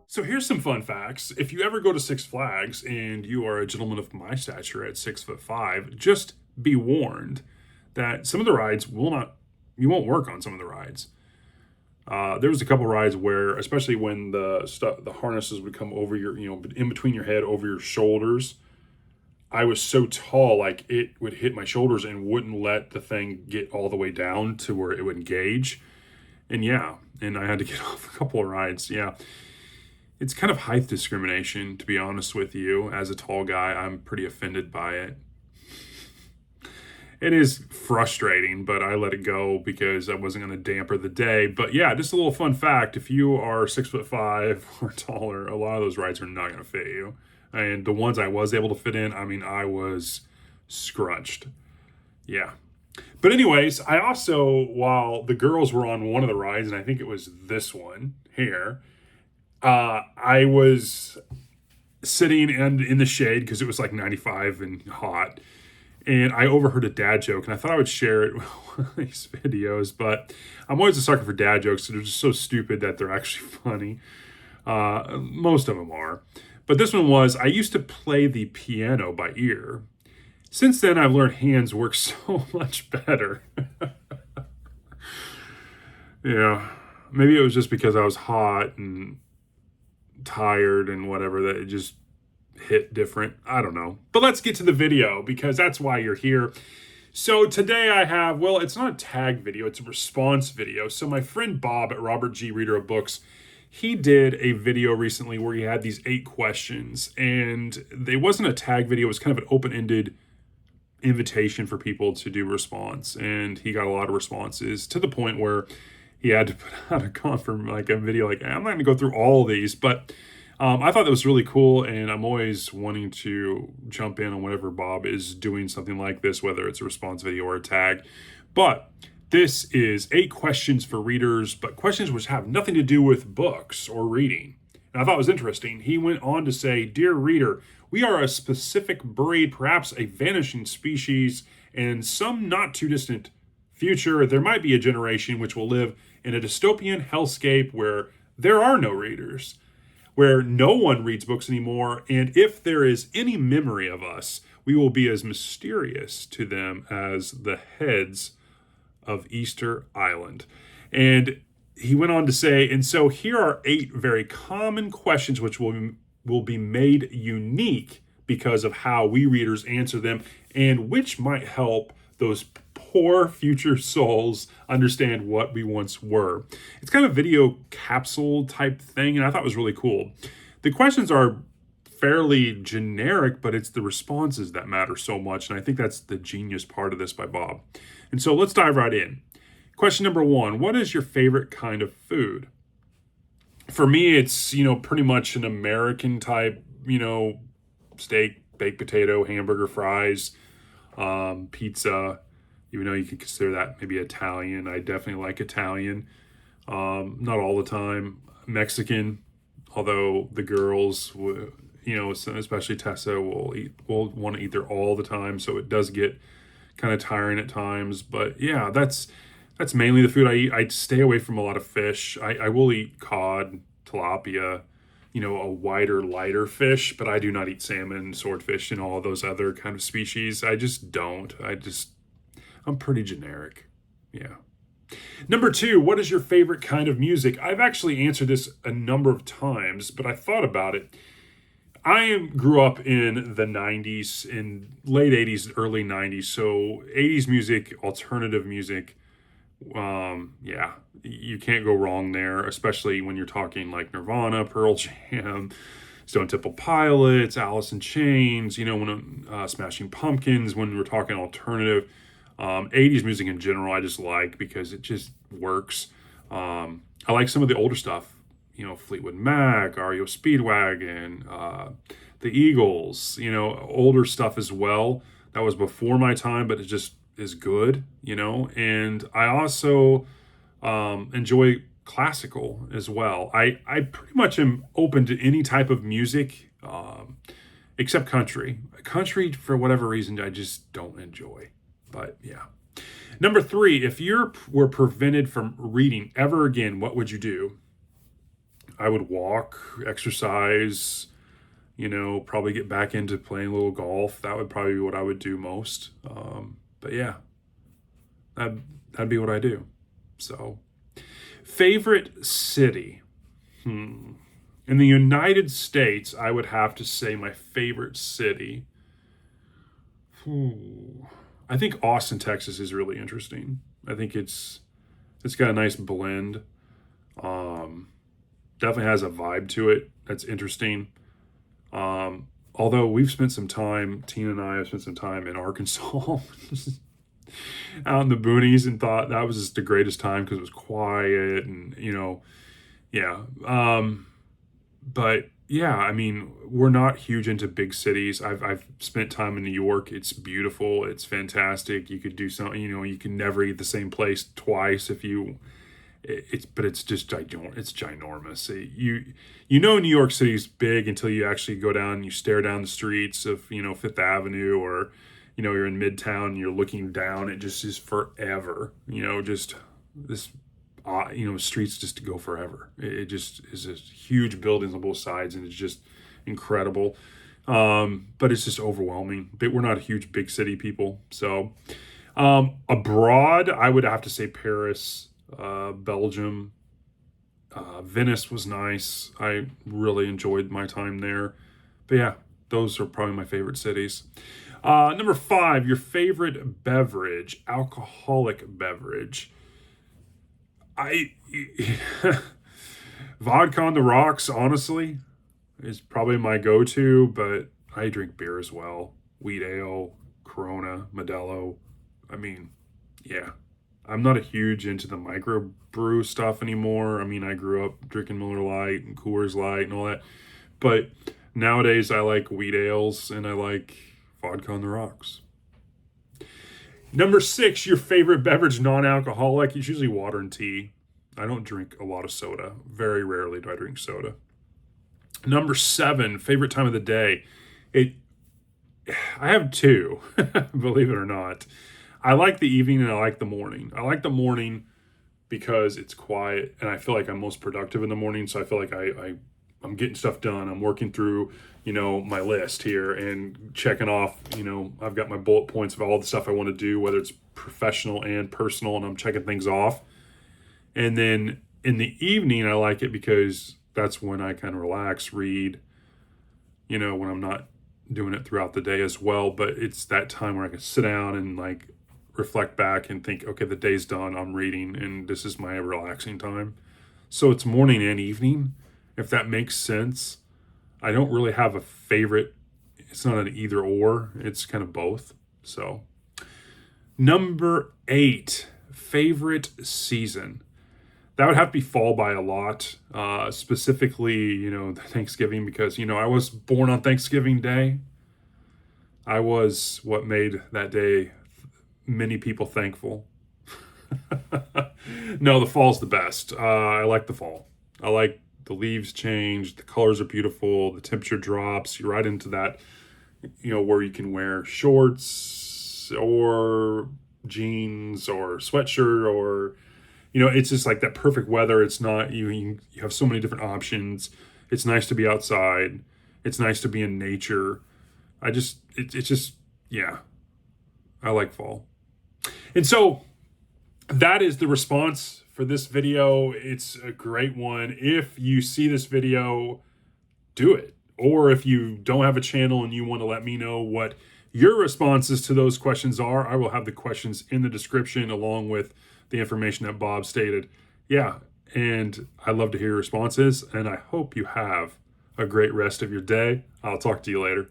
So here's some fun facts. If you ever go to Six Flags and you are a gentleman of my stature at 6'5", just be warned that some of the rides will not, you won't work on some of the rides. There was a couple rides where, especially when the harnesses would come over your, in between your head, over your shoulders. I was so tall, like it would hit my shoulders and wouldn't let the thing get all the way down to where it would engage. And yeah, and I had to get off a couple of rides. Yeah. It's kind of height discrimination, to be honest with you. As a tall guy, I'm pretty offended by it. It is frustrating, but I let it go because I wasn't going to damper the day. But yeah, just a little fun fact. If you are 6'5" or taller, a lot of those rides are not going to fit you. And the ones I was able to fit in, I mean, I was scrunched. Yeah. But anyways, I also, while the girls were on one of the rides, and I think it was this one here, I was sitting in the shade because it was like 95 and hot. And I overheard a dad joke, and I thought I would share it with these videos. But I'm always a sucker for dad jokes. They're just so stupid that they're actually funny. Most of them are. But this one was, I used to play the piano by ear. Since then, I've learned hands work so much better. Yeah. Maybe it was just because I was hot and tired and whatever that it just hit different. I don't know. But let's get to the video because that's why you're here. So today I have, well, it's not a tag video, it's a response video. So my friend Bob at Robert G. Reader of Books, he did a video recently where he had these 8 questions, and it wasn't a tag video, it was kind of an open-ended invitation for people to do response. And he got a lot of responses to the point where he had to put out a video like, I'm not going to go through all of these, but I thought that was really cool, and I'm always wanting to jump in on whenever Bob is doing something like this, whether it's a response video or a tag. But this is 8 questions for readers, but questions which have nothing to do with books or reading. And I thought it was interesting. He went on to say, Dear reader, we are a specific breed, perhaps a vanishing species, and some not too distant future, there might be a generation which will live in a dystopian hellscape where there are no readers, where no one reads books anymore, and if there is any memory of us, we will be as mysterious to them as the heads of Easter Island. And he went on to say, and so here are 8 very common questions which will be made unique because of how we readers answer them, and which might help those poor future souls understand what we once were. It's kind of a video capsule type thing, and I thought it was really cool. The questions are fairly generic, but it's the responses that matter so much, and I think that's the genius part of this by Bob. And so let's dive right in. Question number 1, what is your favorite kind of food? For me, it's, pretty much an American type, steak, baked potato, hamburger, fries, pizza. Even though you could consider that maybe Italian. I definitely like Italian. Not all the time. Mexican, although the girls, especially Tessa, will want to eat there all the time. So it does get kind of tiring at times. But yeah, that's mainly the food I eat. I stay away from a lot of fish. I will eat cod, tilapia, a wider, lighter fish. But I do not eat salmon, swordfish, and all those other kind of species. I just don't. I'm pretty generic. Yeah. Number 2, what is your favorite kind of music? I've actually answered this a number of times, but I thought about it. I grew up in the 90s, in late 80s, early 90s. So 80s music, alternative music. Yeah, you can't go wrong there, especially when you're talking like Nirvana, Pearl Jam, Stone Temple Pilots, Alice in Chains, when Smashing Pumpkins, when we're talking alternative. 80s music in general I just like because it just works. I like some of the older stuff, Fleetwood Mac, REO Speedwagon, the Eagles, older stuff as well. That was before my time, but it just is good, and I also enjoy classical as well. I pretty much am open to any type of music except country. Country, for whatever reason, I just don't enjoy. But yeah. Number 3, if you were prevented from reading ever again, what would you do? I would walk, exercise, probably get back into playing a little golf. That would probably be what I would do most. But yeah, that'd be what I do. So, favorite city. In the United States, I would have to say my favorite city. I think Austin, Texas is really interesting. I think it's got a nice blend. Definitely has a vibe to it that's interesting. Although we've spent some time, Tina and I have spent some time in Arkansas, out in the boonies, and thought that was just the greatest time because it was quiet and yeah. But yeah, I mean, we're not huge into big cities. I've spent time in New York. It's beautiful. It's fantastic. You could do something. You can never eat the same place twice if you. But it's just it's ginormous. New York City's big until you actually go down and you stare down the streets of Fifth Avenue, or you're in Midtown and you're looking down. It just is forever. Just this streets just go forever. It just is just huge buildings on both sides, and it's just incredible. But it's just overwhelming. But we're not huge big city people. So abroad, I would have to say Paris. Belgium, Venice was nice. I really enjoyed my time there. But yeah, those are probably my favorite cities. Number 5, your favorite beverage, alcoholic beverage. Vodka on the rocks, honestly, is probably my go-to, but I drink beer as well. Wheat ale, Corona, Modelo. I mean, yeah. I'm not a huge into the microbrew stuff anymore. I mean, I grew up drinking Miller Lite and Coors Light and all that. But nowadays, I like wheat ales and I like vodka on the rocks. Number 6, your favorite beverage, non-alcoholic. It's usually water and tea. I don't drink a lot of soda. Very rarely do I drink soda. Number 7, favorite time of the day. I have 2, believe it or not. I like the evening and I like the morning. I like the morning because it's quiet and I feel like I'm most productive in the morning. So I feel like I'm getting stuff done. I'm working through, my list here and checking off, I've got my bullet points of all the stuff I want to do, whether it's professional and personal, and I'm checking things off. And then in the evening, I like it because that's when I kind of relax, read, when I'm not doing it throughout the day as well. But it's that time where I can sit down and reflect back and think, okay, the day's done, I'm reading, and this is my relaxing time. So it's morning and evening, if that makes sense. I don't really have a favorite. It's not an either or, it's kind of both. So number 8, favorite season. That would have to be fall by a lot, specifically, Thanksgiving, because, I was born on Thanksgiving Day. I was what made that day many people thankful. No, the fall's the best. I like the fall. I like the leaves change, the colors are beautiful, the temperature drops. You're right into that, where you can wear shorts or jeans or sweatshirt, or, it's just like that perfect weather. It's not, you have so many different options. It's nice to be outside. It's nice to be in nature. It's just, yeah, I like fall. And so that is the response for this video. It's a great one. If you see this video, do it. Or if you don't have a channel and you want to let me know what your responses to those questions are, I will have the questions in the description along with the information that Bob stated. Yeah, and I'd love to hear your responses, and I hope you have a great rest of your day. I'll talk to you later.